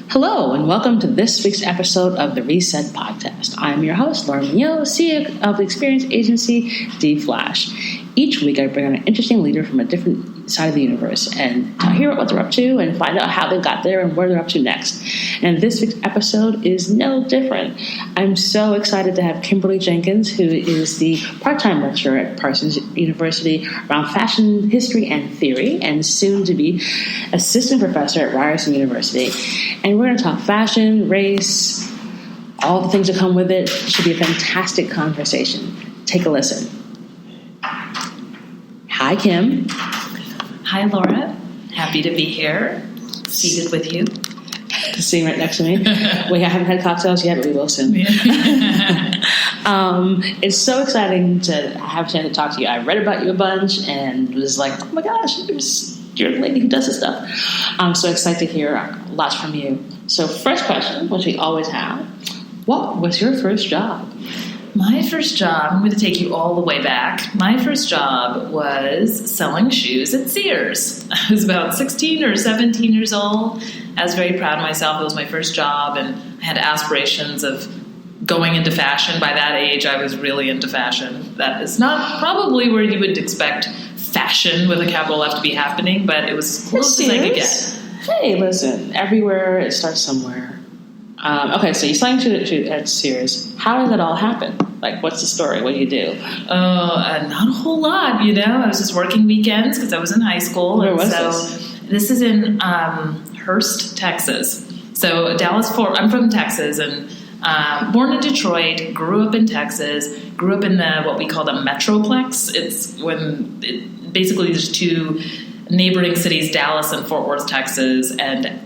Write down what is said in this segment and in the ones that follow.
Hello, and welcome to this week's episode of the Reset Podcast. I'm your host, Laura Mignot, CEO of the experience agency D-Flash. Each week, I bring on an interesting leader from a different side of the universe and hear what they're up to and find out how they got there and where they're up to next. And this week's episode is no different. I'm so excited to have Kim Jenkins, who is the part-time lecturer at Parsons University around fashion history and theory, and soon to be assistant professor at Ryerson University. And we're going to talk fashion, race, all the things that come with it. It should be a fantastic conversation. Take a listen. Hi, Kim. Hi, Laura. Happy to be here, seated with you. Sitting right next to me. We haven't had cocktails yet, but we will soon. It's so exciting to have a chance to talk to you. I read about you a bunch and was like, oh my gosh, you're the lady who does this stuff. I'm so excited to hear lots from you. So first question, which we always have, what was your first job? My first job, I'm going to take you all the way back. My first job was selling shoes at Sears. I was about 16 or 17 years old. I was very proud of myself. It was my first job, and I had aspirations of going into fashion. By that age, I was really into fashion. That is not probably where you would expect fashion with a capital F to be happening, but it was as close as I could get. Hey, listen, everywhere it starts somewhere. Okay, so you're selling to at Sears. How did that all happen? Like, what's the story? What do you do? Not a whole lot, I was just working weekends because I was in high school. Where was this? This is in Hurst, Texas. So I'm from Texas, and born in Detroit, grew up in Texas, grew up in what we call the Metroplex. It's basically there's two neighboring cities, Dallas and Fort Worth, Texas, and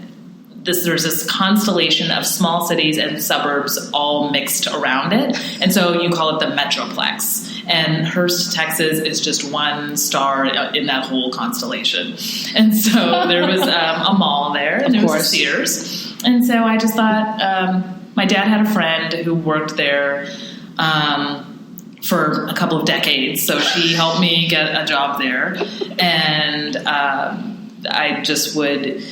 there's this constellation of small cities and suburbs all mixed around it. And so you call it the Metroplex. And Hurst, Texas is just one star in that whole constellation. And so there was a mall there, and there was a Sears. And so I just thought, my dad had a friend who worked there for a couple of decades. So she helped me get a job there. And I just would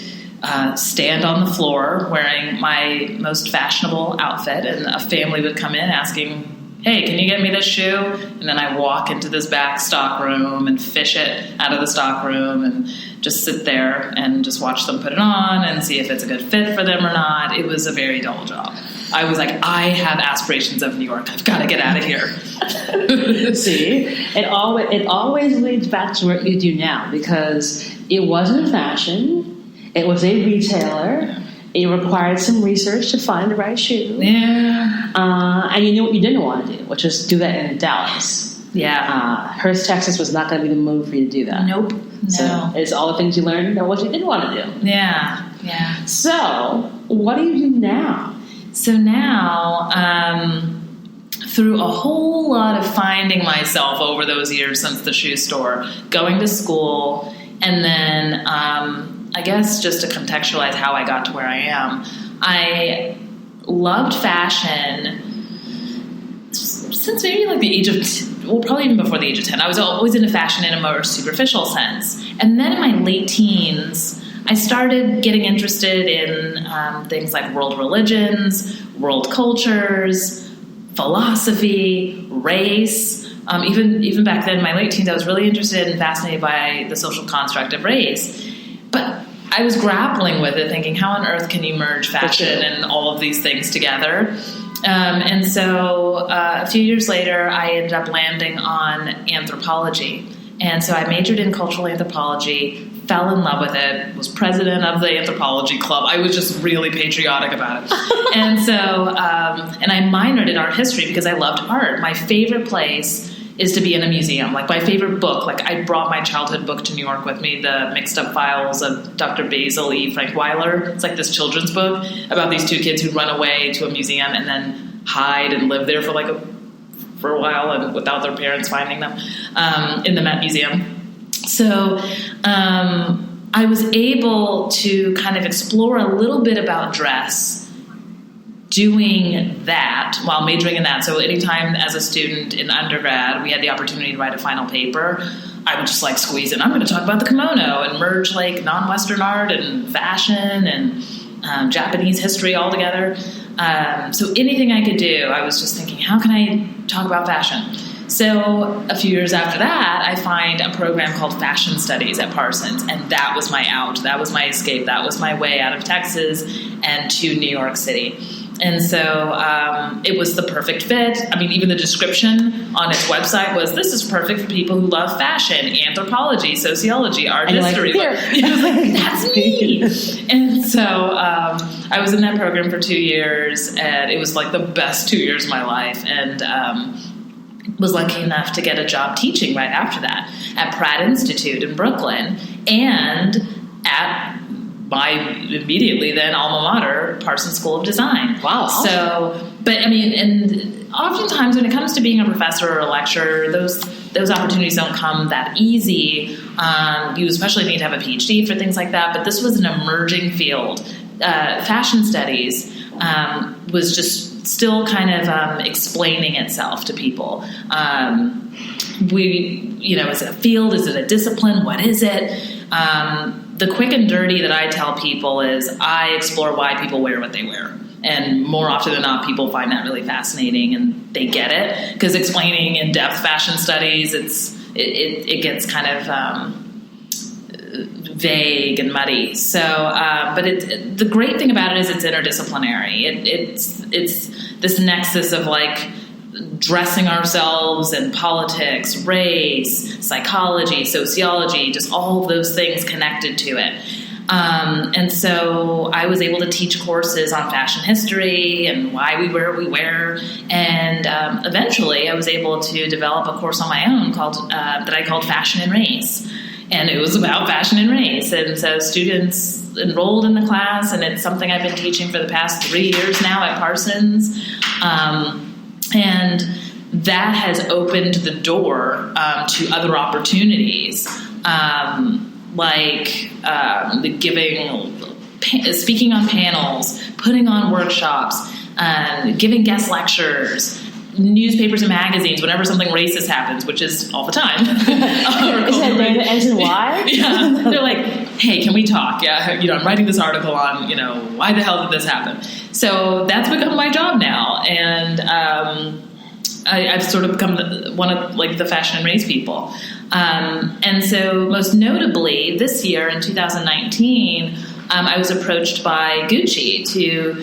stand on the floor wearing my most fashionable outfit, and a family would come in asking, hey, can you get me this shoe? And then I walk into this back stock room and fish it out of the stock room and just sit there and just watch them put it on and see if it's a good fit for them or not. It was a very dull job. I was like, I have aspirations of New York. I've got to get out of here. See, it always leads back to what you do now, because it wasn't fashion. It was a retailer. It required some research to find the right shoe. Yeah. And you knew what you didn't want to do, which was do that in Dallas. Yeah. Hurst, Texas was not going to be the move for you to do that. Nope. No. So it's all the things you learned and what you didn't want to do. Yeah. Yeah. So what do you do now? So now, through a whole lot of finding myself over those years since the shoe store, going to school, and then I guess just to contextualize how I got to where I am, I loved fashion since maybe like the age of, probably even before the age of 10. I was always into fashion in a more superficial sense. And then in my late teens, I started getting interested in things like world religions, world cultures, philosophy, race. Even back then, in my late teens, I was really interested and fascinated by the social construct of race. But I was grappling with it, thinking, how on earth can you merge fashion and all of these things together? And so a few years later, I ended up landing on anthropology. And so I majored in cultural anthropology, fell in love with it, was president of the anthropology club. I was just really patriotic about it. And so, and I minored in art history because I loved art. My favorite place is to be in a museum. Like my favorite book, like I brought my childhood book to New York with me, The Mixed Up Files of Dr. Basil E. Frankweiler. It's like this children's book about these two kids who run away to a museum and then hide and live there for a while and without their parents finding them in the Met Museum. So I was able to kind of explore a little bit about dress doing that while majoring in that. So anytime as a student in undergrad, we had the opportunity to write a final paper, I would just like squeeze in, I'm going to talk about the kimono and merge like non-Western art and fashion and Japanese history altogether. So anything I could do, I was just thinking, how can I talk about fashion? So a few years after that, I find a program called Fashion Studies at Parsons, and that was my out. That was my escape. That was my way out of Texas and to New York City. And so it was the perfect fit. I mean, even the description on its website was, this is perfect for people who love fashion, anthropology, sociology, art history. That's me. And so I was in that program for 2 years, and it was like the best 2 years of my life. And was lucky enough to get a job teaching right after that at Pratt Institute in Brooklyn and at my immediately then alma mater, Parsons School of Design. Wow. So, but I mean, and oftentimes when it comes to being a professor or a lecturer, those opportunities don't come that easy. You especially need to have a PhD for things like that. But this was an emerging field. Fashion studies was just still kind of explaining itself to people. Is it a field? Is it a discipline? What is it? The quick and dirty that I tell people is I explore why people wear what they wear. And more often than not, people find that really fascinating and they get it. Because explaining in-depth fashion studies, it gets kind of vague and muddy. So, but the great thing about it is it's interdisciplinary. It's this nexus of like dressing ourselves in politics, race, psychology, sociology, just all of those things connected to it. And so I was able to teach courses on fashion history and why we wear what we wear. And eventually I was able to develop a course on my own that I called Fashion and Race. And it was about fashion and race. And so students enrolled in the class, and it's something I've been teaching for the past 3 years now at Parsons. And that has opened the door to other opportunities, speaking on panels, putting on workshops, giving guest lectures, newspapers and magazines whenever something racist happens, which is all the time. Is that the ends and why? Yeah. They're like, hey, can we talk? Yeah, I'm writing this article on, why the hell did this happen? So that's become my job now. And I've sort of become one of the fashion and race people. And so most notably this year in 2019, I was approached by Gucci to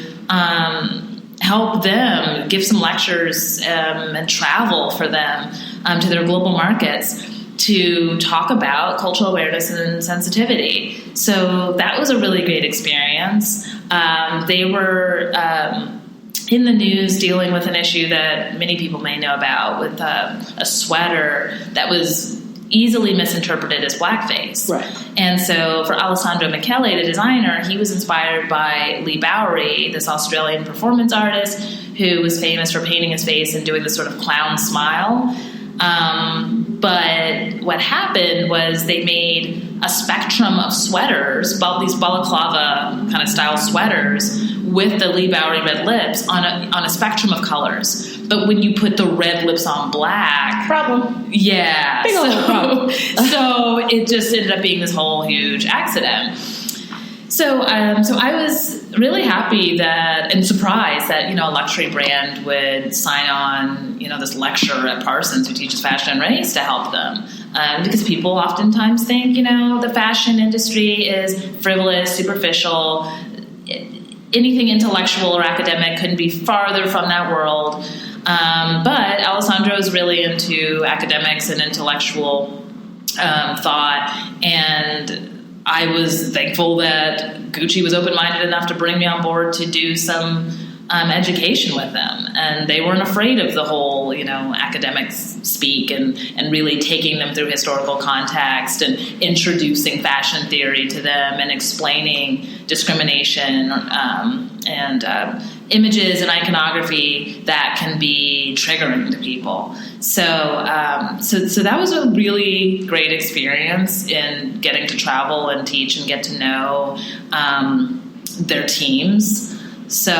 help them give some lectures and travel for them to their global markets to talk about cultural awareness and sensitivity. So that was a really great experience. They were in the news dealing with an issue that many people may know about with a sweater that was easily misinterpreted as blackface. Right. And so for Alessandro Michele, the designer, he was inspired by Lee Bowery, this Australian performance artist who was famous for painting his face and doing this sort of clown smile. But what happened was they made a spectrum of sweaters, these balaclava kind of style sweaters with the Lee Bowery red lips on a spectrum of colors. But when you put the red lips on black... Problem. Yeah. Big old problem. So it just ended up being this whole huge accident. So I was really happy and surprised that, a luxury brand would sign on, this lecturer at Parsons who teaches fashion and race to help them. Because people oftentimes think, the fashion industry is frivolous, superficial. Anything intellectual or academic couldn't be farther from that world. But Alessandro is really into academics and intellectual thought, and I was thankful that Gucci was open-minded enough to bring me on board to do some education with them. And they weren't afraid of the whole, academics speak and really taking them through historical context and introducing fashion theory to them and explaining discrimination and images and iconography that can be triggering to people. So that was a really great experience in getting to travel and teach and get to know their teams. So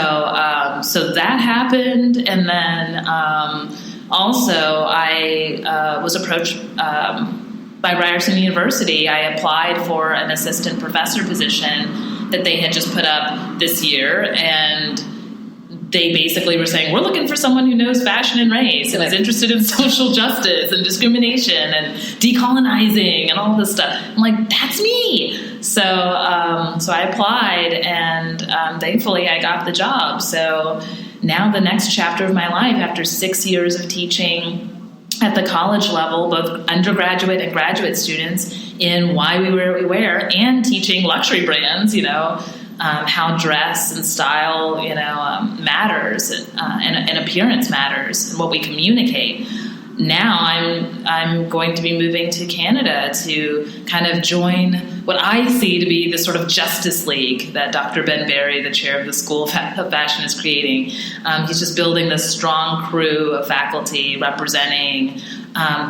that happened, and then also I was approached by Ryerson University. I applied for an assistant professor position that they had just put up this year, and they basically were saying, we're looking for someone who knows fashion and race and is interested in social justice and discrimination and decolonizing and all this stuff. I'm like, that's me. So I applied, and thankfully I got the job. So now the next chapter of my life, after 6 years of teaching at the college level, both undergraduate and graduate students, in why we wear what we wear, and teaching luxury brands, how dress and style, matters, and appearance matters, and what we communicate. Now I'm going to be moving to Canada to kind of join what I see to be the sort of Justice League that Dr. Ben Berry, the chair of the School of Fashion, is creating. He's just building this strong crew of faculty representing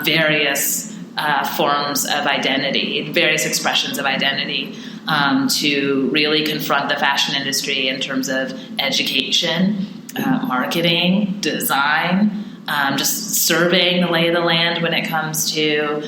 various forms of identity, various expressions of identity, to really confront the fashion industry in terms of education, marketing, design, just surveying the lay of the land when it comes to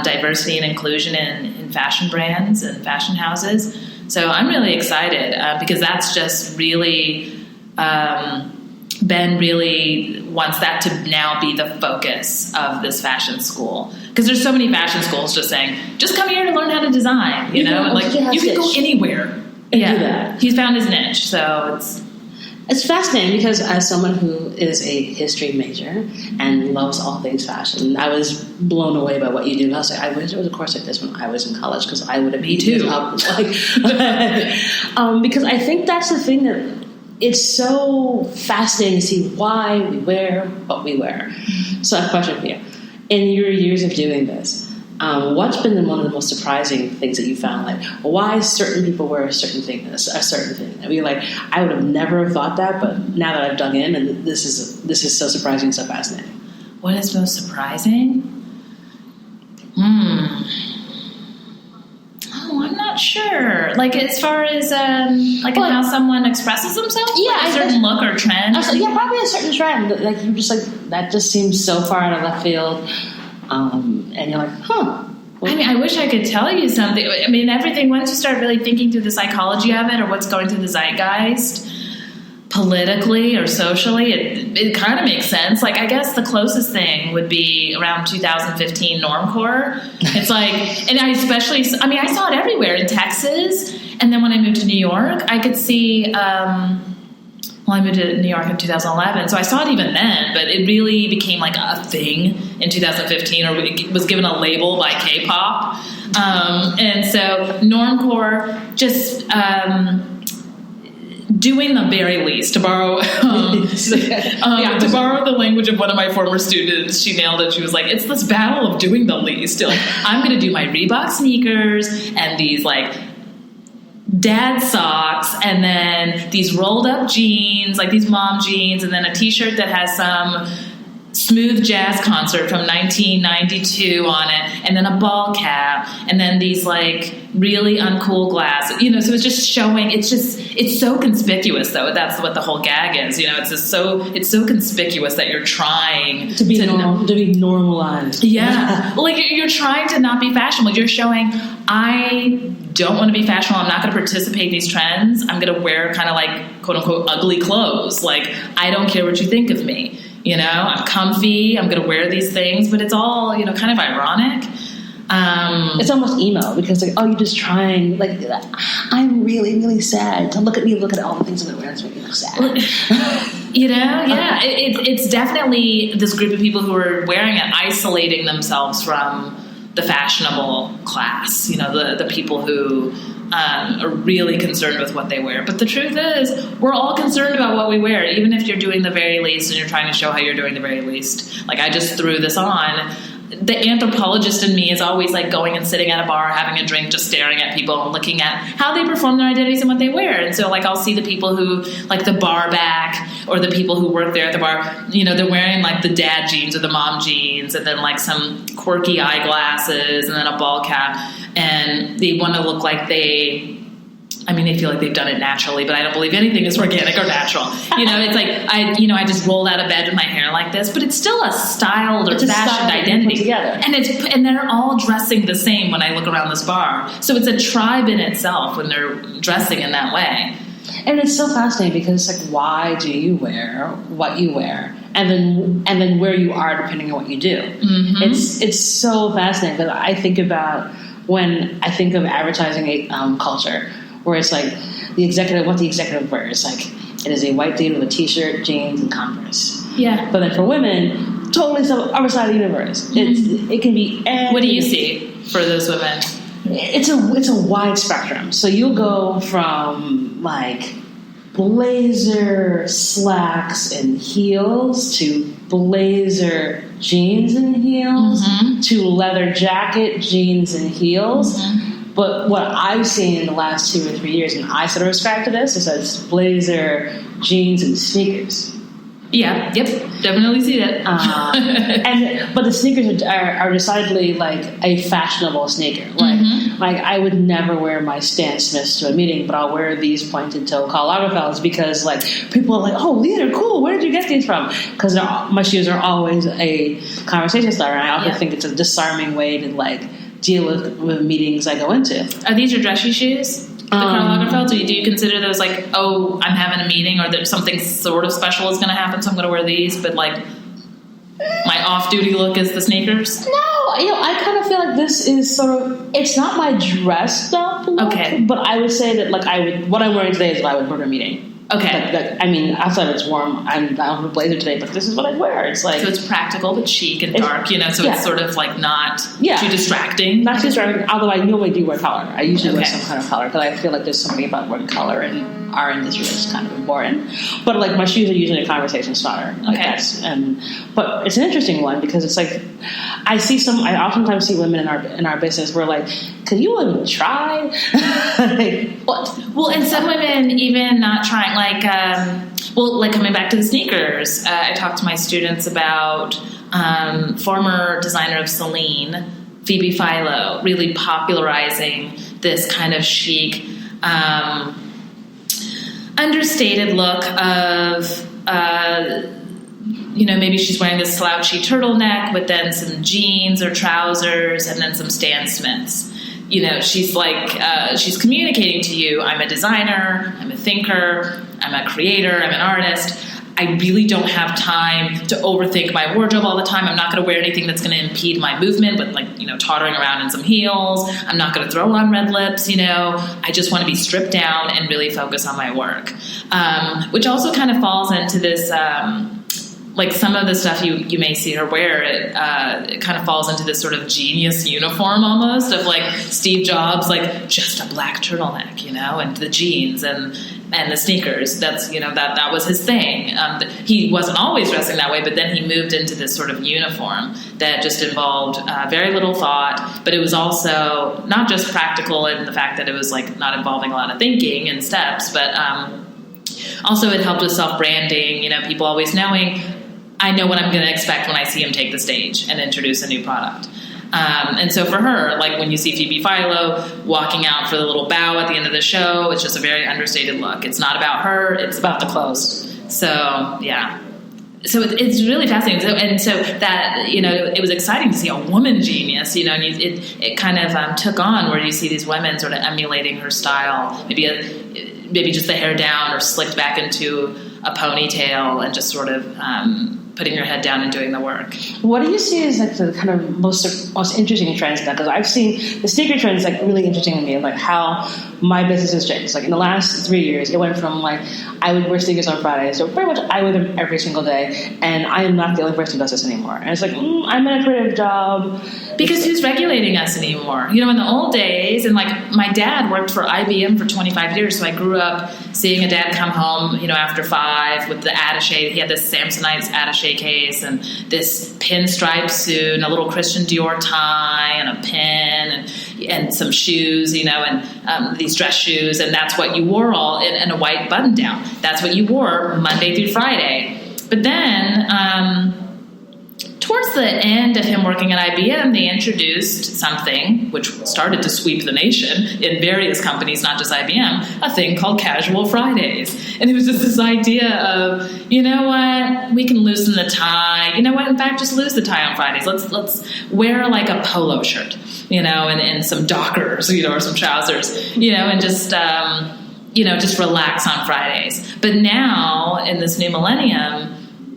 diversity and inclusion in fashion brands and fashion houses. So I'm really excited because that's just really, Ben really wants that to now be the focus of this fashion school. Because there's so many fashion schools just saying, just come here to learn how to design, you know? Like, you can go anywhere. And do that. He's found his niche, so It's fascinating because as someone who is a history major and loves all things fashion, I was blown away by what you do. I was like, I wish there was a course like this when I was in college because I would have been too. Because I think that's the thing that it's so fascinating to see why we wear what we wear. So I have a question for you. In your years of doing this, what's been one of the most surprising things that you found? Like, why certain people wear a certain thing? I mean, like, I would have never thought that, but now that I've dug in, and this is so surprising, so fascinating. What is most surprising? Oh, I'm not sure. Like, as far as how someone expresses themselves, a certain look or trend. Probably a certain trend. Like, you're just like, that just seems so far out of left field. And you're like, huh. I mean, I wish I could tell you something. I mean, everything, once you start really thinking through the psychology of it or what's going through the zeitgeist, politically or socially, it kind of makes sense. Like, I guess the closest thing would be around 2015 normcore. It's like, and I saw it everywhere in Texas. And then when I moved to New York, I could see, I moved to New York in 2011, so I saw it even then, but it really became like a thing in 2015, or it was given a label by K-pop. And so normcore, just doing the very least, to borrow to borrow the language of one of my former students. She nailed it. She was like, it's this battle of doing the least. Like, I'm going to do my Reebok sneakers and these like dad socks, and then these rolled up jeans, like these mom jeans, and then a t-shirt that has some smooth jazz concert from 1992 on it, and then a ball cap, and then these like really uncool glasses, so it's just showing, it's so conspicuous though. That's what the whole gag is, it's so conspicuous that you're trying to be normalized. Yeah. Like, you're trying to not be fashionable. You're showing, I don't want to be fashionable. I'm not going to participate in these trends. I'm going to wear kind of like, quote unquote, ugly clothes. Like, I don't care what you think of me. I'm comfy. I'm going to wear these things, but it's all, kind of ironic. It's almost emo because like, oh, you're just trying. Like, I'm really, really sad. So look at me. Look at all the things I'm going to wear. It's making me look sad. Yeah. It's definitely this group of people who are wearing it, isolating themselves from the fashionable class. The people who are really concerned with what they wear. But the truth is, we're all concerned about what we wear, even if you're doing the very least and you're trying to show how you're doing the very least. Like, I just threw this on. The anthropologist in me is always like going and sitting at a bar, having a drink, just staring at people and looking at how they perform their identities and what they wear. And so, like, I'll see the people who, like the bar back, or the people who work there at the bar, they're wearing like the dad jeans or the mom jeans, and then like some quirky eyeglasses and then a ball cap, and they want to look like they I mean, they feel like they've done it naturally, but I don't believe anything is organic or natural. It's like I just rolled out of bed with my hair like this, but it's still a styled or fashioned identity. And they're all dressing the same when I look around this bar. So it's a tribe in itself when they're dressing in that way. And it's so fascinating because it's like, why do you wear what you wear? And then where you are depending on what you do. Mm-hmm. It's so fascinating because I think about when I think of advertising culture, where it's like what the executive wears. Like, it is a white dude with a t-shirt, jeans, and Converse. Yeah. But then for women, totally other side of the universe. Mm-hmm. It can be anything. What do you see for those women? It's a wide spectrum. So you'll go from like blazer, slacks, and heels to blazer, jeans, and heels to leather jacket, jeans, and heels. Mm-hmm. But what I've seen in the last 2 or 3 years, and I sort of ascribe to this, is that it's blazer, jeans, and sneakers. Yeah, yep, definitely see that. But the sneakers are decidedly like a fashionable sneaker. Like I would never wear my Stan Smiths to a meeting, but I'll wear these pointed toe Karl Lagerfelds because like people are like, oh, these are cool. Where did you get these from? Because my shoes are always a conversation starter, and I also think it's a disarming way to like deal with meetings I go into. Are these your dressy shoes? The Karl Lagerfelds? Or do you consider those like, oh, I'm having a meeting or there's something sort of special is going to happen, so I'm going to wear these, but like my off-duty look is the sneakers? No, I kind of feel like this is sort of, it's not my dressed up look, but I would say that like what I'm wearing today is what I would wear to a meeting. Okay. I mean, outside it's warm. I don't have a blazer today, but this is what I wear. It's like, so it's practical but chic and dark, so it's sort of like not too distracting. Not too distracting, although I normally do wear color. I usually wear some kind of color because I feel like there's something about wearing color in our industry that's kind of important. But like my shoes are usually a conversation starter. But it's an interesting one because it's like I oftentimes see women in our business where like, could you even try? Like, what? Well, and some women even not trying, like coming back to the sneakers. I talked to my students about former designer of Celine, Phoebe Philo, really popularizing this kind of chic, understated look of, maybe she's wearing this slouchy turtleneck with then some jeans or trousers and then some Stan Smiths. She's like, she's communicating to you, I'm a designer, I'm a thinker, I'm a creator, I'm an artist. I really don't have time to overthink my wardrobe all the time. I'm not going to wear anything that's going to impede my movement with tottering around in some heels. I'm not going to throw on red lips, I just want to be stripped down and really focus on my work. Which also kind of falls into this, like some of the stuff you may see her wear, it kind of falls into this sort of genius uniform almost of like Steve Jobs, like just a black turtleneck, and the jeans and the sneakers. That's, that was his thing. He wasn't always dressing that way, but then he moved into this sort of uniform that just involved very little thought, but it was also not just practical in the fact that it was like not involving a lot of thinking and steps, but also it helped with self-branding, people always knowing, I know what I'm going to expect when I see him take the stage and introduce a new product. And so for her, like when you see Phoebe Philo walking out for the little bow at the end of the show, it's just a very understated look. It's not about her, it's about the clothes. So, yeah. So it's really fascinating. So that, it was exciting to see a woman genius, and it kind of took on where you see these women sort of emulating her style, maybe just the hair down or slicked back into a ponytail and just sort of putting your head down and doing the work. What do you see as like the kind of most interesting trends now? Because I've seen the sneaker trend is like really interesting to me, like how my business has changed. Like in the last 3 years, it went from like I would wear sneakers on Fridays, so pretty much I wear them every single day, and I am not the only person who does this anymore. And it's like I'm in a creative job. Because who's regulating us anymore? In the old days, and like my dad worked for IBM for 25 years, so I grew up seeing a dad come home, after 5 with the attaché. He had this Samsonite attaché case and this pinstripe suit and a little Christian Dior tie and a pin and some shoes, and these dress shoes, and that's what you wore all in a white button down. That's what you wore Monday through Friday. But then towards the end of him working at IBM, they introduced something which started to sweep the nation in various companies, not just IBM, a thing called Casual Fridays. And it was just this idea of, you know what, we can loosen the tie. You know what, in fact, just lose the tie on Fridays. Let's wear like a polo shirt, and some Dockers, or some trousers, and just relax on Fridays. But now, in this new millennium,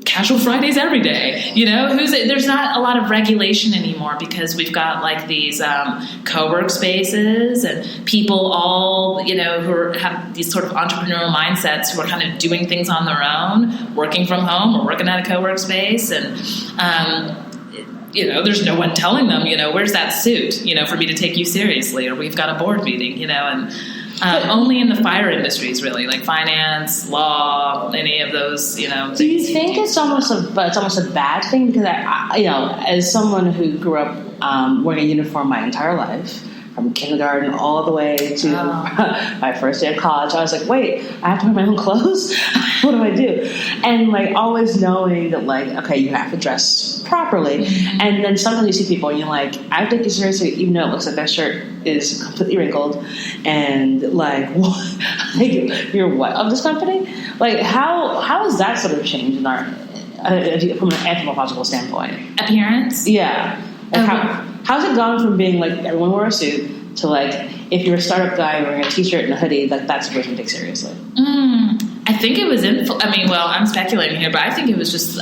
Casual Fridays every day, there's not a lot of regulation anymore because we've got like these co-work spaces and people all, who have these sort of entrepreneurial mindsets who are kind of doing things on their own, working from home or working at a co-work space. And, there's no one telling them, where's that suit, for me to take you seriously, or we've got a board meeting, and only in the fire industries, really, like finance, law, any of those, Do you think it's almost a bad thing? Because I as someone who grew up wearing a uniform my entire life, from kindergarten all the way to my first day of college, I was like, wait, I have to wear my own clothes? What do I do? And like always knowing that like, okay, you have to dress properly. Mm-hmm. And then sometimes you see people and you're like, I take you seriously even though it looks like that shirt is completely wrinkled and like, what? Like, you're what of this company? Like how has that sort of changed in our from an anthropological standpoint? Appearance? Yeah. Like how's it gone from being like everyone wore a suit to like if you're a startup guy wearing a t-shirt and a hoodie, like that's the person to take seriously? I think it was I'm speculating here, but I think it was just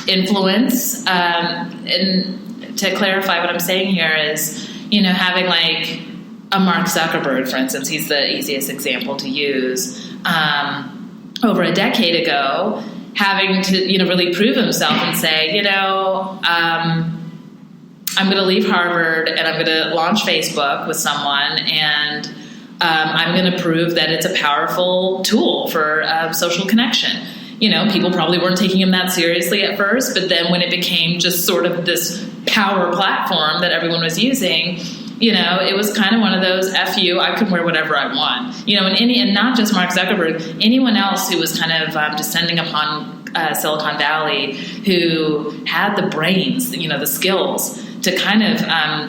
influence. And to clarify what I'm saying here is, having like a Mark Zuckerberg, for instance, he's the easiest example to use. Over a decade ago, having to, really prove himself and say, I'm going to leave Harvard and I'm going to launch Facebook with someone and I'm going to prove that it's a powerful tool for social connection. People probably weren't taking him that seriously at first, but then when it became just sort of this power platform that everyone was using, it was kind of one of those F you, I can wear whatever I want. And not just Mark Zuckerberg, anyone else who was kind of descending upon Silicon Valley who had the brains, the skills to kind of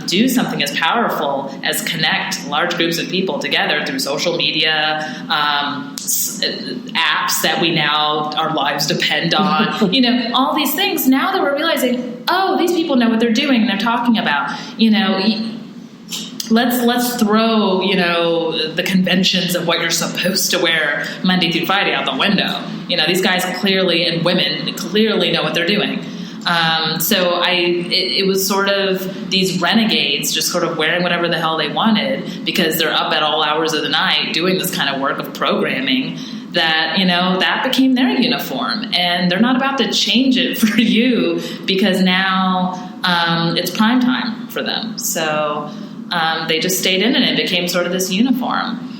do something as powerful as connect large groups of people together through social media, apps that we now, our lives depend on, all these things. Now that we're realizing, oh, these people know what they're doing and they're talking about, let's throw, the conventions of what you're supposed to wear Monday through Friday out the window. These guys clearly, and women clearly know what they're doing. So it was sort of these renegades just sort of wearing whatever the hell they wanted because they're up at all hours of the night doing this kind of work of programming that, that became their uniform. And they're not about to change it for you because now it's prime time for them. So they just stayed in it and it became sort of this uniform.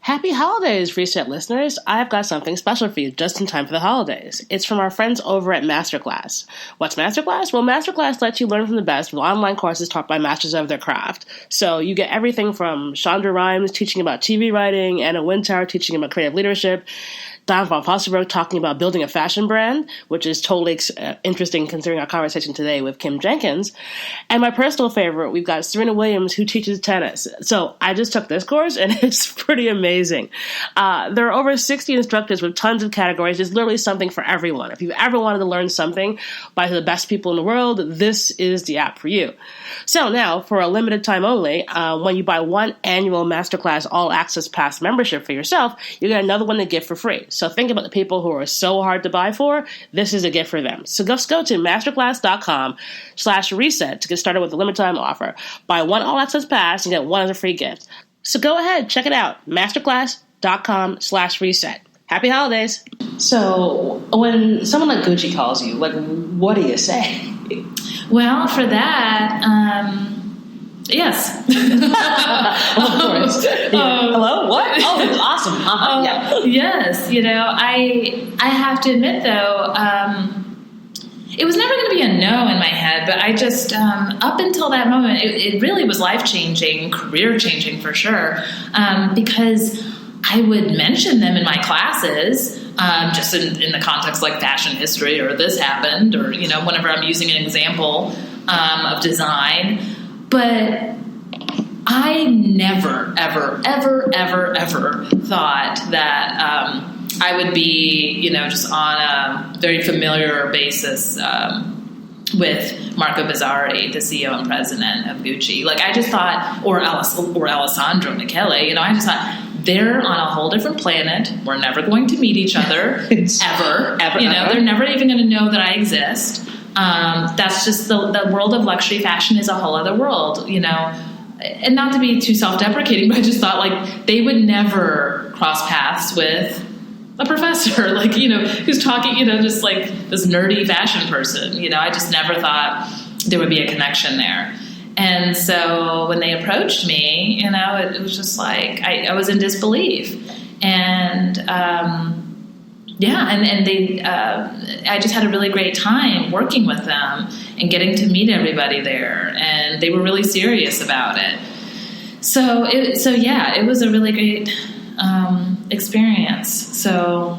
Happy holidays, Reset listeners. I've got something special for you just in time for the holidays. It's from our friends over at MasterClass. What's MasterClass? Well, MasterClass lets you learn from the best with online courses taught by masters of their craft. So you get everything from Shonda Rhimes teaching about TV writing, Anna Wintour teaching about creative leadership, Don von Fosselberg talking about building a fashion brand, which is totally interesting considering our conversation today with Kim Jenkins. And my personal favorite, we've got Serena Williams, who teaches tennis. So I just took this course, and it's pretty amazing. There are over 60 instructors with tons of categories. There's literally something for everyone. If you've ever wanted to learn something by the best people in the world, this is the app for you. So now, for a limited time only, when you buy one annual MasterClass All-Access Pass membership for yourself, you get another one to gift for free. So think about the people who are so hard to buy for. This is a gift for them. So just go to masterclass.com/reset to get started with the limited time offer. Buy one all-access pass and get one as a free gift. So go ahead, check it out. masterclass.com/reset. Happy holidays. So when someone like Gucci calls you, like, what do you say? Well, for that, yes. Of course. Hello? What? Oh, that's awesome. Yeah. Yes. I have to admit, though, it was never going to be a no in my head, but I just, up until that moment, it really was life-changing, career-changing for sure, because I would mention them in my classes, just in the context like fashion history or this happened, or, whenever I'm using an example of design. But I never, ever, ever, ever, ever thought that I would be, just on a very familiar basis with Marco Bizzarri, the CEO and president of Gucci. Like, I just thought, or Alessandro Michele, I just thought, they're on a whole different planet. We're never going to meet each other, ever. They're never even going to know that I exist. That's just the world of luxury fashion is a whole other world, And not to be too self-deprecating, but I just thought, like, they would never cross paths with a professor, like, who's talking, just like this nerdy fashion person. I just never thought there would be a connection there. And so when they approached me, it was just like, I was in disbelief. And, and they, I just had a really great time working with them and getting to meet everybody there. And they were really serious about it. So it was a really great experience. So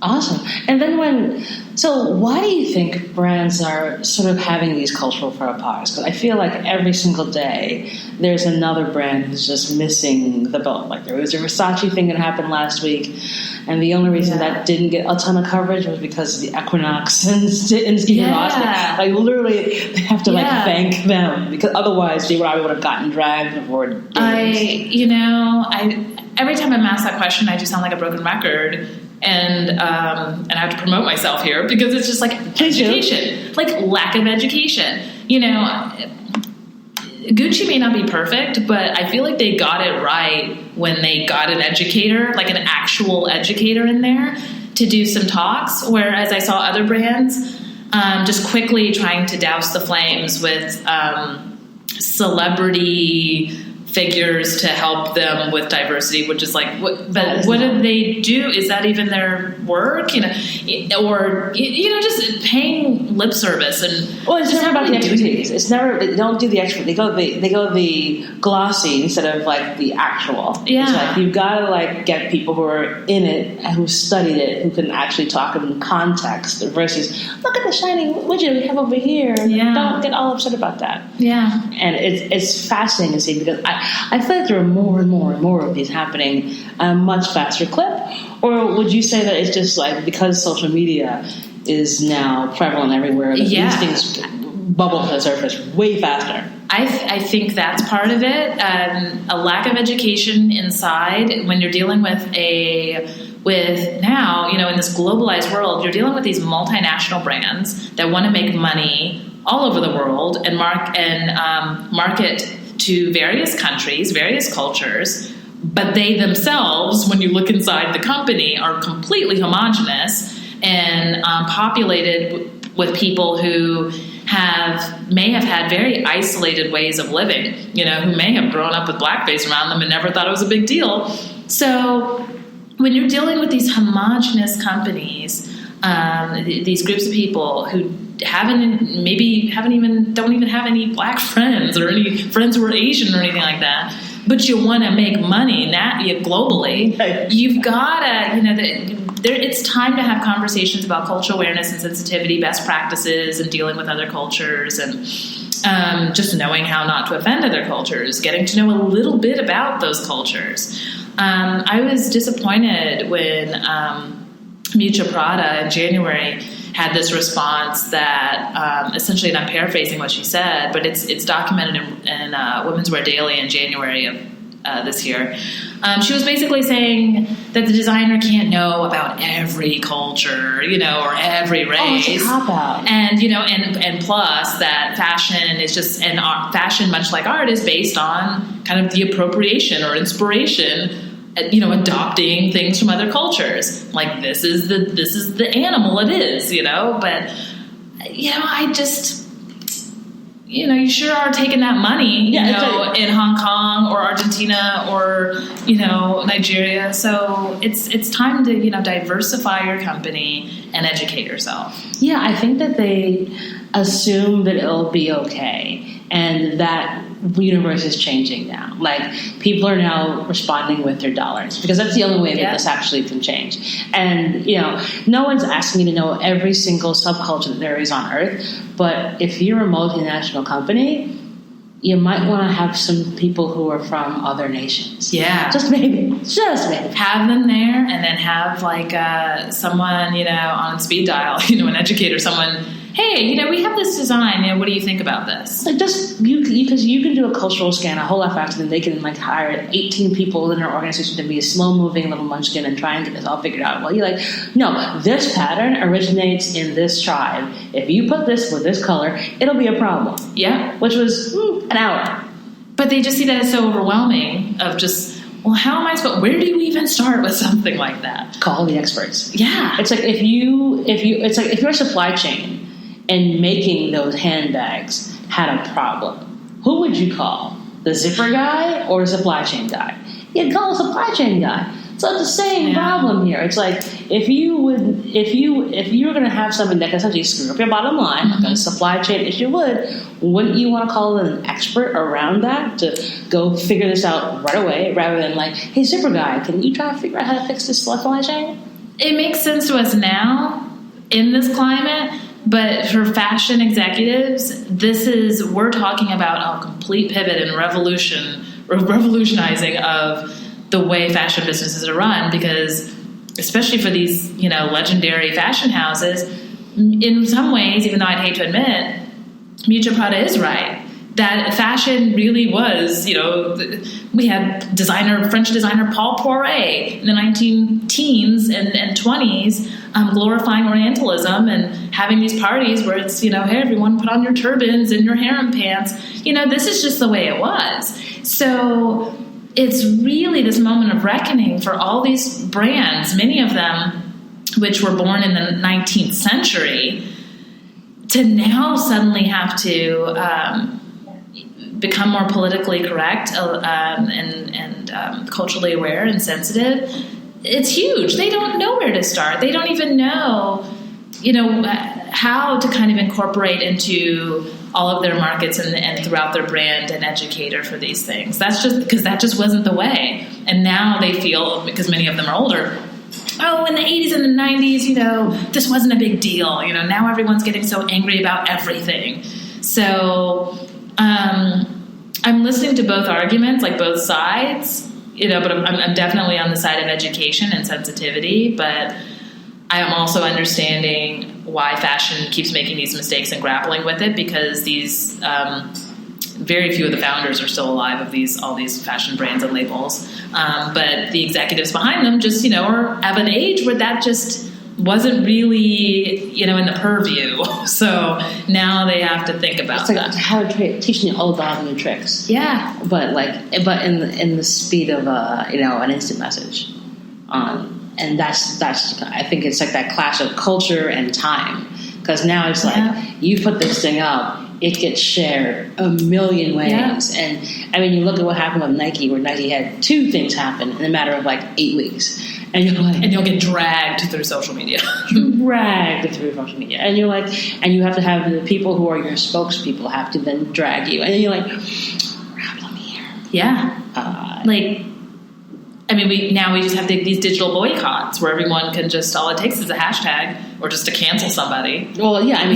awesome. And then why do you think brands are sort of having these cultural faux pas? Because I feel like every single day there's another brand who's just missing the boat. Like, there was a Versace thing that happened last week, and the only reason that didn't get a ton of coverage was because of the Equinox and Ski Ross. Like, literally, they have to thank them, because otherwise they probably would have gotten dragged for days. Every time I'm asked that question, I just sound like a broken record. And I have to promote myself here, because it's just like education, like lack of education. Gucci may not be perfect, but I feel like they got it right when they got an educator, like an actual educator in there to do some talks. Whereas I saw other brands just quickly trying to douse the flames with celebrity figures to help them with diversity, which is like, what did they do? Is that even their work? Or just paying lip service and it's never about the expertise. It's never, they don't do the expert. They go the glossy instead of like the actual. Yeah. It's like, you've got to like get people who are in it, who studied it, who can actually talk in context, versus look at the shiny widget we have over here. Yeah. Don't get all upset about that. Yeah. And it's fascinating to see, because I feel like there are more and more and more of these happening at a much faster clip. Or would you say that it's just like, because social media is now prevalent everywhere, that these things bubble to the surface way faster? I think that's part of it. A lack of education inside, when you're dealing with now, in this globalized world, you're dealing with these multinational brands that want to make money all over the world and market to various countries, various cultures, but they themselves, when you look inside the company, are completely homogenous and populated with people who may have had very isolated ways of living, who may have grown up with blackface around them and never thought it was a big deal. So when you're dealing with these homogenous companies, these groups of people who don't even have any black friends or any friends who are Asian or anything like that, but you want to make money globally, you've got to, it's time to have conversations about cultural awareness and sensitivity, best practices, and dealing with other cultures, and just knowing how not to offend other cultures, getting to know a little bit about those cultures. I was disappointed when Miuccia Prada in January had this response that essentially, and I'm paraphrasing what she said, but it's documented in Women's Wear Daily in January of this year. She was basically saying that the designer can't know about every culture, or every race. Oh, it's a cop-out. And, and plus that fashion is just, and fashion, much like art, is based on kind of the appropriation or inspiration, adopting things from other cultures. Like, this is the animal it is, but, I just, you sure are taking that money, in Hong Kong or Argentina or, Nigeria. So it's time to, diversify your company and educate yourself. Yeah, I think that they assume that it'll be okay, and that universe is changing now. Like, people are now responding with their dollars, because that's the only way that this actually can change. And, no one's asking you to know every single subculture that there is on Earth, but if you're a multinational company, you might want to have some people who are from other nations. Yeah. Just maybe. Have them there, and then have, like, someone, on speed dial, an educator, someone, hey, we have this design, what do you think about this? Like, because you can do a cultural scan a whole lot faster than they can, like, hire 18 people in their organization to be a slow-moving little munchkin and try and get this all figured out. Well, you're like, no, this pattern originates in this tribe. If you put this with this color, it'll be a problem. Yeah. Which was an hour. But they just see that as so overwhelming of just, well, how am I supposed, where do you even start with something like that? Call the experts. Yeah. It's like if your supply chain and making those handbags had a problem, who would you call? The zipper guy or the supply chain guy? You'd call the supply chain guy. So it's the same problem here. It's like, if you were going to have something that can essentially screw up your bottom line, like a supply chain issue wouldn't you want to call an expert around that to go figure this out right away, rather than like, hey, zipper guy, can you try to figure out how to fix this supply chain? It makes sense to us now in this climate. But for fashion executives, we're talking about a complete pivot and revolutionizing of the way fashion businesses are run, because especially for these, legendary fashion houses, in some ways, even though I'd hate to admit, Miuccia Prada is right. That fashion really was, we had French designer Paul Poiret in the 19-teens and 20s, glorifying Orientalism and having these parties where it's, hey, everyone put on your turbans and your harem pants. This is just the way it was. So it's really this moment of reckoning for all these brands, many of them which were born in the 19th century, to now suddenly have to become more politically correct and culturally aware and sensitive. It's huge. They don't know where to start. They don't even know, how to kind of incorporate into all of their markets and throughout their brand and educator for these things. That's just because that just wasn't the way. And now they feel, because many of them are older, in the 80s and the 90s, this wasn't a big deal. Now everyone's getting so angry about everything. So I'm listening to both arguments, like both sides, but I'm definitely on the side of education and sensitivity, but I am also understanding why fashion keeps making these mistakes and grappling with it, because these very few of the founders are still alive of all these fashion brands and labels. But the executives behind them just, are of an age where that just wasn't really, in the purview. So now they have to think about that. It's like teaching the old dog new tricks. Yeah. But in the speed of an instant message. And that's I think it's like that clash of culture and time. Because now it's like, you put this thing up, it gets shared a million ways. Yeah. And I mean, you look at what happened with Nike, where Nike had 2 things happen in a matter of like 8 weeks. And you're like, and you'll get dragged through social media. And you're like, and you have to have the people who are your spokespeople have to then drag you. And then you're like, problem here. Yeah. We just have these digital boycotts where everyone can just, all it takes is a hashtag or just to cancel somebody. Well, yeah,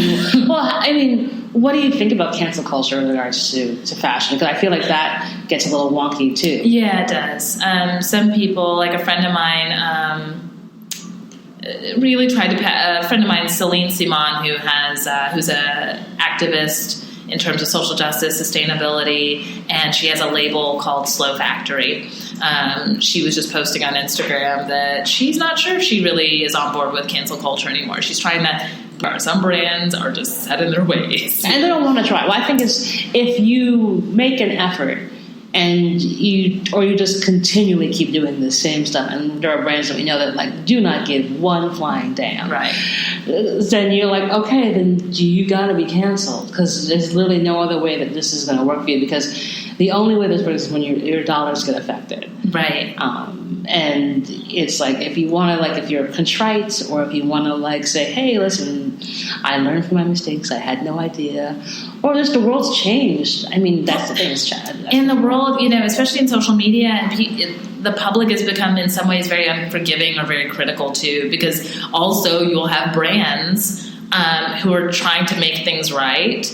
what do you think about cancel culture in regards to fashion? Because I feel like that gets a little wonky too. Yeah, it does. Some people, like a friend of mine, really tried to. A friend of mine, Celine Simon, who's a activist in terms of social justice, sustainability, and she has a label called Slow Factory. She was just posting on Instagram that she's not sure if she really is on board with cancel culture anymore. She's trying that. Some brands are just set in their ways. And they don't want to try. Well, I think it's if you make an effort and you just continually keep doing the same stuff, and there are brands that we know that like do not give one flying damn. Right. Then you're like, okay, then you got to be canceled, because there's literally no other way that this is going to work for you, because the only way this works is when your dollars get affected. Right. And it's like, if you want to, like, if you're contrite, or if you want to, like, say, hey, listen, I learned from my mistakes, I had no idea, or just the world's changed. I mean, that's the thing. In the world, especially in social media, and the public has become in some ways very unforgiving or very critical too, because also you'll have brands who are trying to make things right,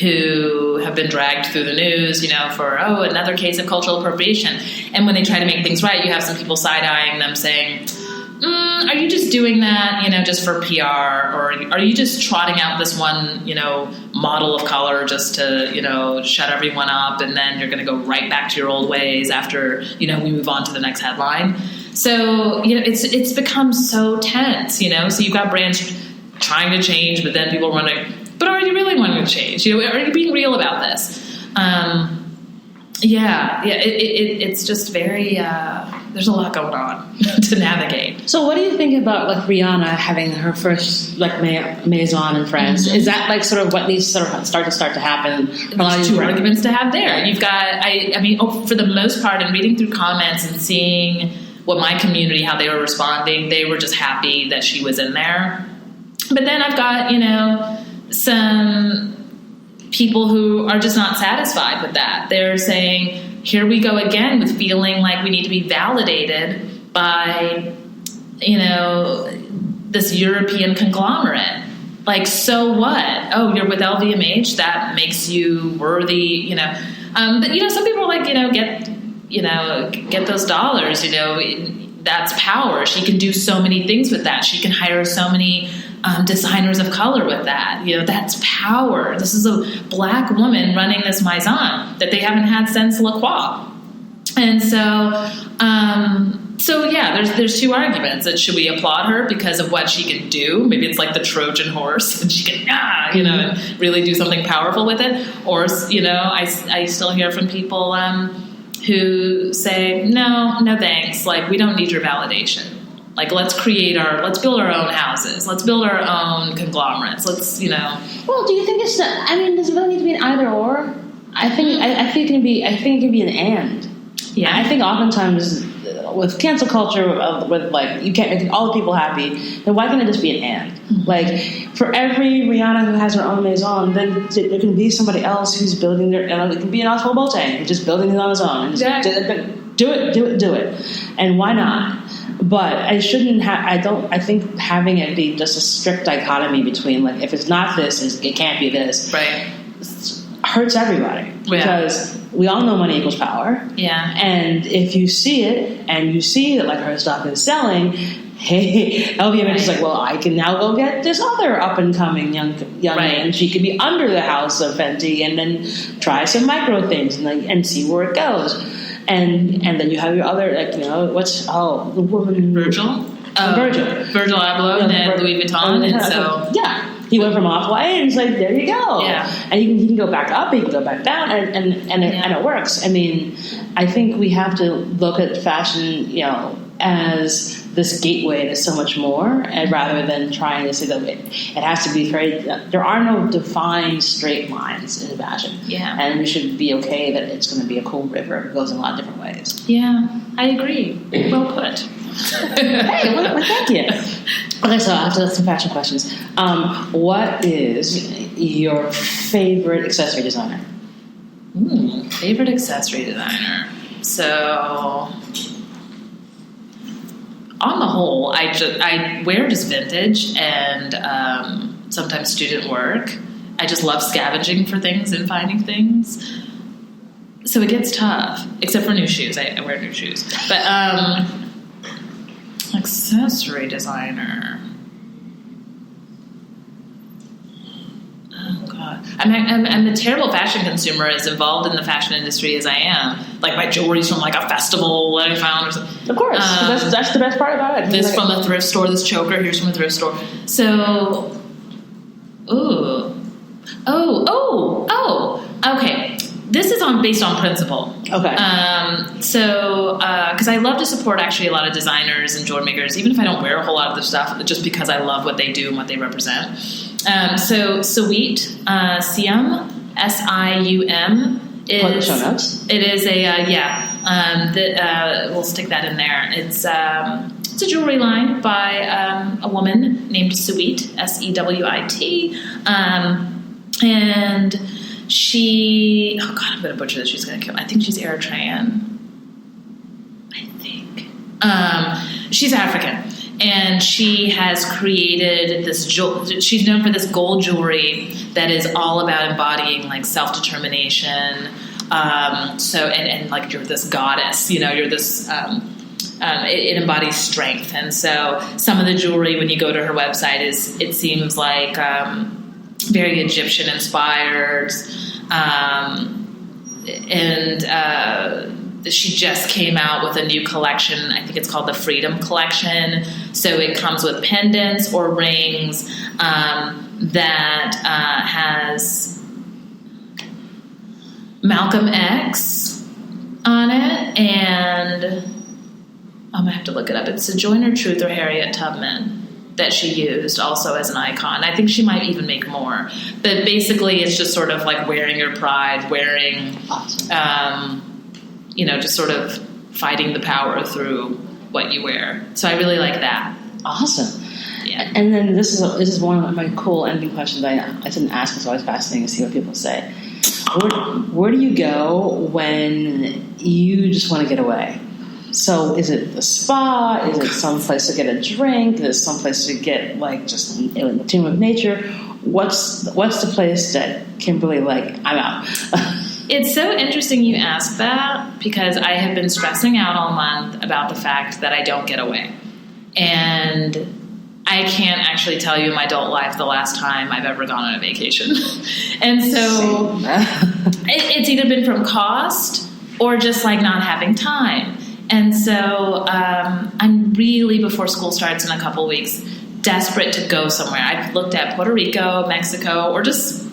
who have been dragged through the news, for, another case of cultural appropriation. And when they try to make things right, you have some people side-eyeing them saying, are you just doing that, just for PR? Or are you just trotting out this one, model of color just to, shut everyone up, and then you're going to go right back to your old ways after, we move on to the next headline? So, it's become so tense, so you've got brands trying to change, but then people are wondering, but are you really wanting to change? Are you being real about this? It's just very, there's a lot going on to navigate. So what do you think about, like, Rihanna having her first, like, maison in France? Mm-hmm. Is that, like, sort of what needs to start to happen? There's two arguments to have there. You've got, for the most part, in reading through comments and seeing what my community, how they were responding, they were just happy that she was in there. But then I've got, some people who are just not satisfied with that. They're saying, here we go again with feeling like we need to be validated by, this European conglomerate. Like, so what? Oh, you're with LVMH? That makes you worthy, But, some people are like, get those dollars, that's power. She can do so many things with that. She can hire so many designers of color with that. That's power. This is a black woman running this maison that they haven't had since La Croix. And there's two arguments. That should we applaud her because of what she can do? Maybe it's like the Trojan horse, and she can, and really do something powerful with it. Or, I still hear from people who say, no thanks. Like, we don't need your validation. Like, let's build our own houses. Let's build our own conglomerates. Well, do you think does it really need to be an either or? I think it can be an and. Yeah. I think oftentimes with cancel culture, with like, you can't make all the people happy, then why can't it just be an and? Mm-hmm. Like, for every Rihanna who has her own maison, then there can be somebody else who's building their, it can be an Oswald Boateng who's just building it on his own. Exactly. Do it. And why not? But I think having it be just a strict dichotomy between, like, if it's not this, it can't be this. Right. Hurts everybody. Because we all know money equals power. Yeah. And if you see it, and you see that, like, her stock is selling, hey, LVMH is like, well, I can now go get this other up-and-coming young man. She could be under the house of Fenty and then try some micro things and see where it goes. And then you have your other, like, the woman... Virgil Abloh and then Louis Vuitton. And so... Yeah. He went from Off-White, and it's like, there you go. Yeah. And he can go back up, he can go back down, and it works. I mean, I think we have to look at fashion, as this gateway to so much more, and rather than trying to say that it has to be there are no defined straight lines in fashion. Yeah. And we should be okay that it's going to be a cool river. It goes in a lot of different ways. Yeah, I agree. Well put. Hey, well, thank you. Okay, so after some fashion questions, what is your favorite accessory designer? Favorite accessory designer. So, on the whole, I wear just vintage and sometimes student work. I just love scavenging for things and finding things. So it gets tough, except for new shoes. I wear new shoes, but. Accessory designer. Oh God, I'm a terrible fashion consumer, as involved in the fashion industry as I am. Like, my jewelry's from, like, a festival that I found or something. Of course, that's the best part about it. This from a thrift store. This choker here's from a thrift store. So, okay. This is based on principle. Okay. Because I love to support actually a lot of designers and jewelry makers, even if I don't wear a whole lot of their stuff, just because I love what they do and what they represent. So Sium, Sium, Put the show notes. It is we'll stick that in there. It's a jewelry line by a woman named Sewit, Sewit, and she. Oh God, I'm going to butcher this. She's going to kill me. I think she's Eritrean. I think she's African, and she has created this. She's known for this gold jewelry that is all about embodying like self-determination. And like you're this goddess, you're this. It embodies strength, and so some of the jewelry when you go to her website it seems like very Egyptian inspired, and she just came out with a new collection. I think it's called the Freedom Collection. So it comes with pendants or rings that has Malcolm X on it, and I'm going to have to look it up. It's Sojourner Truth or Harriet Tubman that she used also as an icon. I think she might even make more. But basically it's just sort of like wearing your pride, wearing, just sort of fighting the power through what you wear. So I really like that. Awesome. Yeah. And then this is one of my cool ending questions I didn't ask. It's always fascinating to see what people say. Where do you go when you just want to get away? So is it the spa? Is it some place to get a drink? Is it some place to get like just in the tune of nature? What's the place that Kimberly I'm out? It's so interesting you ask that because I have been stressing out all month about the fact that I don't get away. And I can't actually tell you in my adult life the last time I've ever gone on a vacation. And so it's either been from cost or just like not having time. And so I'm really, before school starts in a couple weeks, desperate to go somewhere. I've looked at Puerto Rico, Mexico, or just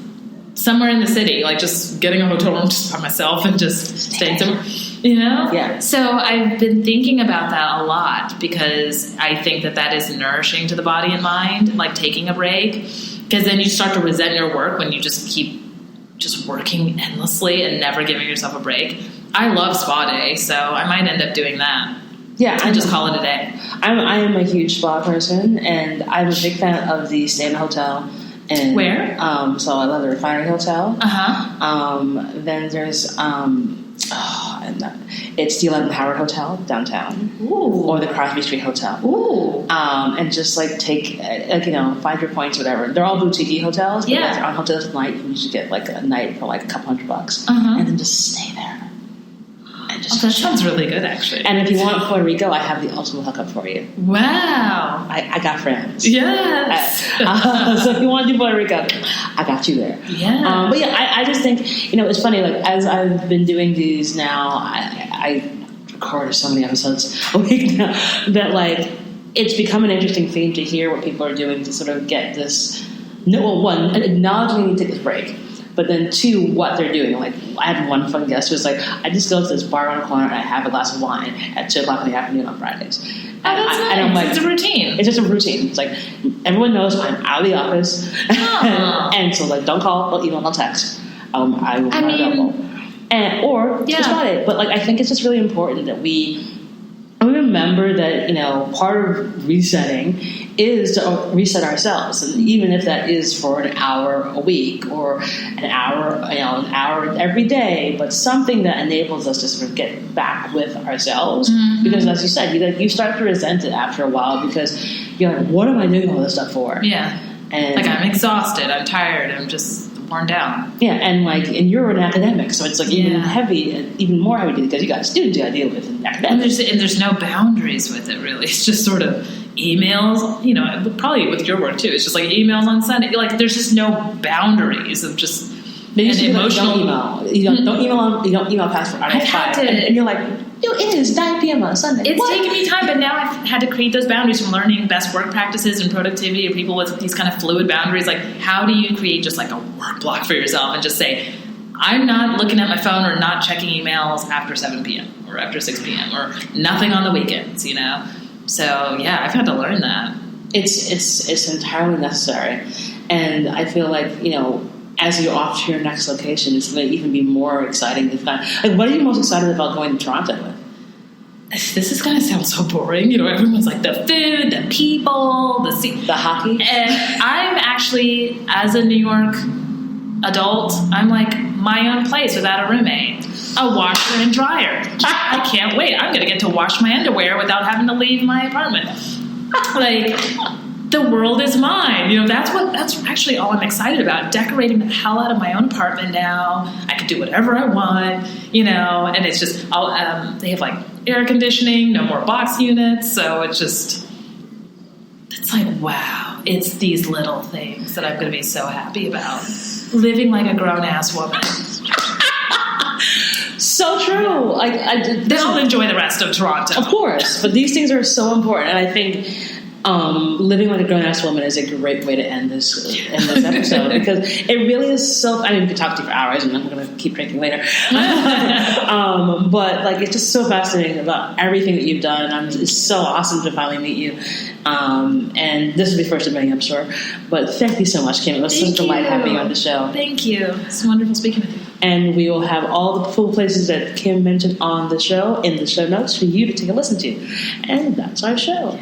somewhere in the city, like just getting a hotel room just by myself and just staying somewhere, Yeah. So I've been thinking about that a lot because I think that is nourishing to the body and mind, like taking a break, because then you start to resent your work when you just keep just working endlessly and never giving yourself a break. I love spa day, so I might end up doing that. Yeah, and just call it a day. I am a huge spa person, and I'm a big fan of the Stay in the Hotel. And, where? So I love the Refinery Hotel. Then there's it's the 11 Howard Hotel downtown. Ooh. Or the Crosby Street Hotel. Ooh. And just take find your points, whatever. They're all boutique hotels. But Yeah. on hotels at night, you should get like a night for like a couple $100, and then just stay there. That sounds really good, actually. And if you want Puerto Rico, I have the ultimate hookup for you. Wow. I got friends. Yes. So if you want to do Puerto Rico, I got you there. Yeah. But yeah, I just think, it's funny, like, as I've been doing these now, I record so many episodes a week now, that, like, it's become an interesting theme to hear what people are doing to sort of get this, one, acknowledging you need to take this break. But then, two, what they're doing. Like, I had one fun guest who was like, I just go to this bar on the corner and I have a glass of wine at 2 o'clock in the afternoon on Fridays. Oh, that's nice. And I'm like, it's a routine. It's just a routine. It's like, everyone knows I'm out of the office. And so, like, don't call, don't email, don't text. I will not available. Or just about it. But, like, I think it's just really important that we remember that, part of resetting is to reset ourselves. And even if that is for an hour a week or an hour every day, but something that enables us to sort of get back with ourselves. Mm-hmm. Because as you said, you start to resent it after a while because you're like, what am I doing all this stuff for? Yeah. And like, I'm exhausted, I'm tired, I'm just worn down. Yeah, and you're an academic, so it's like even more heavy because you got students you got to deal with and academics. And there's no boundaries with it, really. It's just sort of emails, probably with your work too. It's just like emails on Sunday. Like, there's just no boundaries of just an emotional. You don't email past 5, and you're like, it is 9 p.m. on Sunday. It's taken me time, but now I've had to create those boundaries from learning best work practices and productivity or people with these kind of fluid boundaries. Like, how do you create just like a work block for yourself and just say, I'm not looking at my phone or not checking emails after 7 p.m. or after 6 p.m. or nothing on the weekends, So, yeah, I've had to learn that. It's entirely necessary. And I feel like, as you're off to your next location, it's going to even be more exciting to find. Like, what are you most excited about going to Toronto with? This is going to sound so boring. Everyone's like the food, the people, the hockey. And I'm actually, as a New York adult, I'm like my own place without a roommate. A washer and dryer. I can't wait. I'm going to get to wash my underwear without having to leave my apartment. Like, the world is mine. That's actually all I'm excited about. Decorating the hell out of my own apartment now. I can do whatever I want, and it's just, they have like air conditioning, no more box units. So it's like, wow, it's these little things that I'm going to be so happy about. Living like a grown-ass woman. So true. Then I'll enjoy the rest of Toronto. Of course. But these things are so important. And I think living like a grown-ass woman is a great way to end this episode because it really is so... I mean, we could talk to you for hours and I'm going to keep drinking later. But it's just so fascinating about everything that you've done. It's so awesome to finally meet you. And this will be first of many, I'm sure. But thank you so much, Kim. It was such a delight having you on the show. Thank you. It's wonderful speaking with you. And we will have all the cool places that Kim mentioned on the show in the show notes for you to take a listen to. And that's our show.